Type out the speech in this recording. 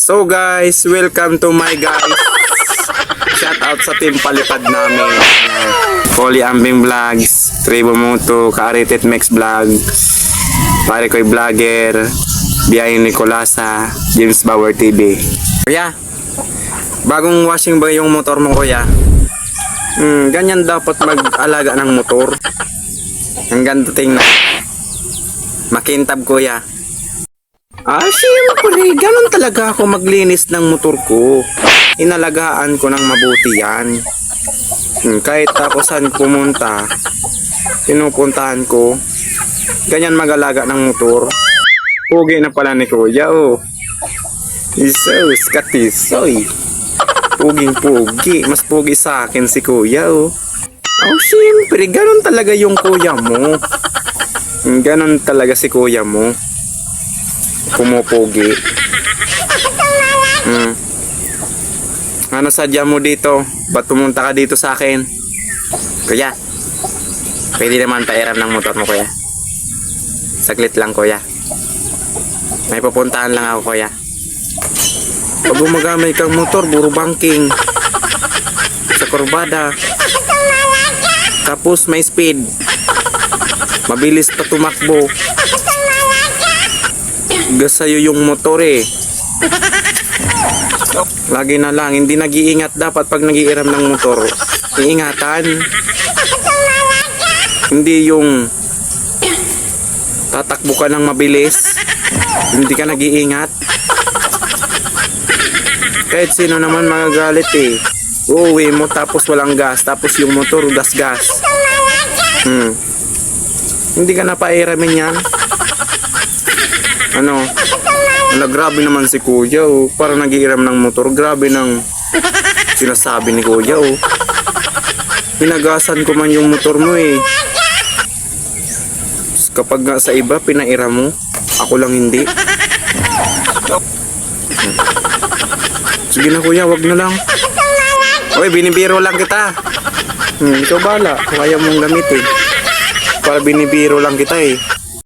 So guys, welcome to my guys. Shout out sa team palipad namin. Collie Ambing Vlogs, Tribo Moto, Kaaritit Mex Vlog, Pare Ko'y Vlogger, Biyahe Nicolasa, James Bauer TV. Kuya, bagong washing ba yung motor mo, kuya? Ganyan dapat mag-alaga ng motor. Ang ganda tingnan. Makintab, kuya. Siyempre, ganun talaga ako maglinis ng motor ko. Inalagaan ko ng mabuti yan. Kahit ako saan pumunta, pinupuntahan ko, ganyan mag-alaga ng motor. Pugi na pala ni kuya, oh. Isos, katisoy. Puging-pugi. Mas pugi sa akin si kuya, oh. Siyempre, ganun talaga yung kuya mo. Ganun talaga si kuya mo. Pumupugi. Ano sadya mo dito? Ba't pumunta ka dito sa akin? Kuya, pwede naman pairam ng motor mo, kuya. Saglit lang, kuya. May pupuntahan lang ako, kuya. Pag gumagamay kang motor, buro banking sa kurbada. Tapos may speed. Mabilis pa tumakbo. Gasayo yung motor eh. Lagi na lang, hindi nag-iingat dapat pag nag-iiram ng motor. Iingatan. Hindi yung tatakbo ka ng mabilis. Hindi ka nag-iingat. Kahit sino naman magagalit eh. Uuwi mo tapos walang gas. Tapos yung motor gas-gas. Hindi ka na pairamin yan. Grabe naman si kuya, oh. Para nag-iiram ng motor. Grabe ng sinasabi ni kuya, oh. Pinagasan ko man yung motor mo eh. Kapag nga sa iba pinairam mo, ako lang hindi. Sige na kuya, wag na lang. Oy, binibiro lang kita. Ikaw bala, kung ayaw mong gamitin. Para binibiro lang kita eh.